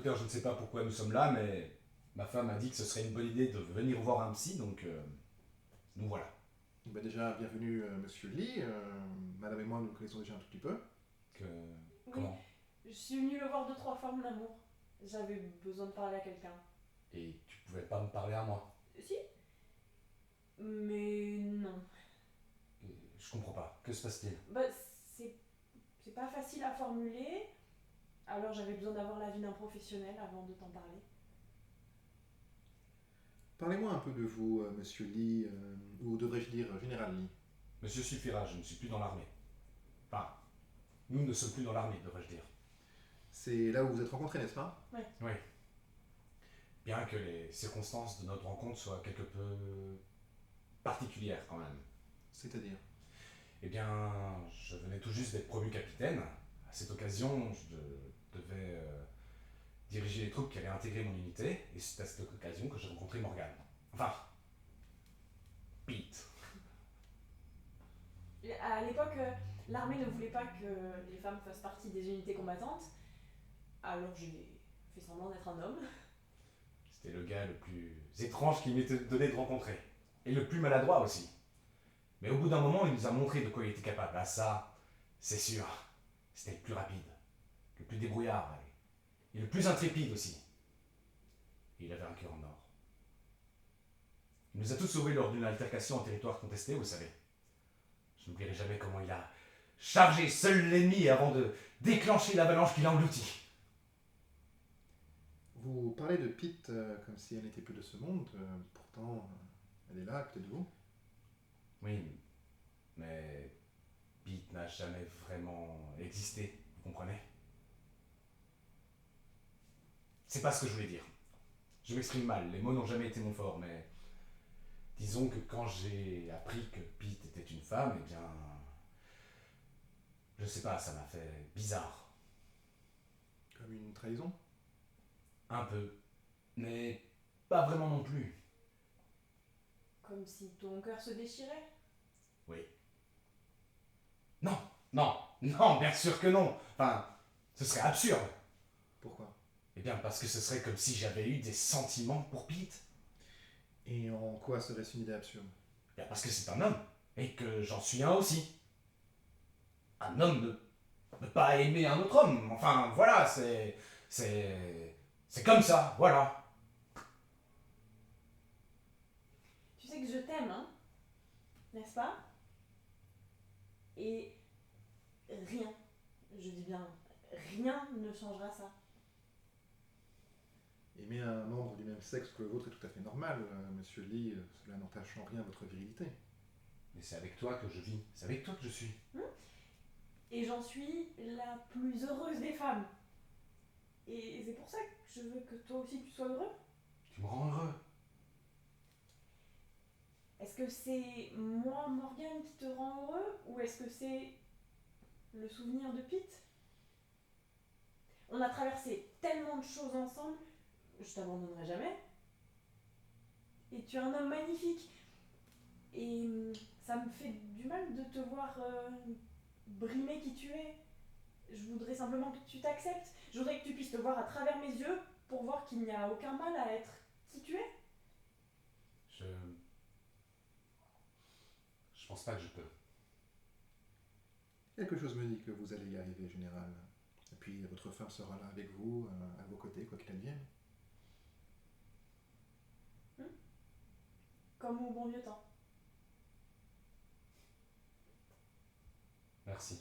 docteur, je ne sais pas pourquoi nous sommes là, mais ma femme a dit que ce serait une bonne idée de venir voir un psy, donc nous voilà. Déjà, bienvenue Monsieur Lee. Madame et moi, nous le connaissons déjà un tout petit peu. Que... Oui, Comment? je suis venue le voir 2-3 fois, mon amour. J'avais besoin de parler à quelqu'un. Et tu pouvais pas me parler à moi? Si. Mais non. Je comprends pas. Que se passe-t-il? Bah, c'est c'est pas facile à formuler. Alors j'avais besoin d'avoir l'avis d'un professionnel avant de t'en parler. Parlez-moi un peu de vous, Monsieur Lee, ou devrais-je dire Général Lee. Monsieur suffira, je ne suis plus dans l'armée. Enfin, nous ne sommes plus dans l'armée, devrais-je dire. C'est là où vous vous êtes rencontrés, n'est-ce pas? Oui. Bien que les circonstances de notre rencontre soient quelque peu particulières quand même. C'est-à-dire? Eh bien, je venais tout juste d'être promu capitaine. À cette occasion, je devais diriger les troupes qui allaient intégrer mon unité, et c'est à cette occasion que j'ai rencontré Morgan. Enfin, Pete. À l'époque, l'armée ne voulait pas que les femmes fassent partie des unités combattantes. Alors j'ai fait semblant d'être un homme. C'était le gars le plus étrange qu'il m'était donné de rencontrer. Et le plus maladroit aussi. Mais au bout d'un moment, il nous a montré de quoi il était capable. Ah ça, c'est sûr. C'était le plus rapide, le plus débrouillard, et le plus intrépide aussi. Et il avait un cœur en or. Il nous a tous sauvés lors d'une altercation en territoire contesté, vous savez. Je n'oublierai jamais comment il a chargé seul l'ennemi avant de déclencher l'avalanche qui l'a englouti. Vous parlez de Pete comme si elle n'était plus de ce monde. Pourtant, elle est là, à côté de vous. Oui, mais Pete n'a jamais vraiment existé, vous comprenez? C'est pas ce que je voulais dire. Je m'exprime mal, les mots n'ont jamais été mon fort, mais disons que quand j'ai appris que Pete était une femme, eh bien, je sais pas, ça m'a fait bizarre. Comme une trahison. Un peu, mais pas vraiment non plus. Comme si ton cœur se déchirait. Oui. Non, non, non, bien sûr que non. Enfin, ce serait absurde. Pourquoi? Eh bien, parce que ce serait comme si j'avais eu des sentiments pour Pete. Et en quoi serait-ce une idée absurde? Eh bien, parce que c'est un homme, et que j'en suis un aussi. Un homme ne peut pas aimer un autre homme. Enfin, voilà, c'est comme ça, voilà. Tu sais que je t'aime, hein? N'est-ce pas? Et rien, je dis bien, rien ne changera ça. Aimer un membre du même sexe que le vôtre est tout à fait normal, Monsieur Lee. Cela n'entache en rien votre virilité. Mais c'est avec toi que je vis, c'est avec toi que je suis. Et j'en suis la plus heureuse des femmes. Et c'est pour ça que je veux que toi aussi tu sois heureux. Tu me rends heureux. Est-ce que c'est moi, Morgane, qui te rend heureux? Ou est-ce que c'est le souvenir de Pete? On a traversé tellement de choses ensemble, je t'abandonnerai jamais. Et tu es un homme magnifique. Et ça me fait du mal de te voir brimer qui tu es. Je voudrais simplement que tu t'acceptes. Je voudrais que tu puisses te voir à travers mes yeux pour voir qu'il n'y a aucun mal à être qui tu es. Je. Je pense pas que je peux. Quelque chose me dit que vous allez y arriver, Général. Et puis votre femme sera là avec vous, à vos côtés, quoi qu'il advienne. Comme au bon vieux temps. Merci.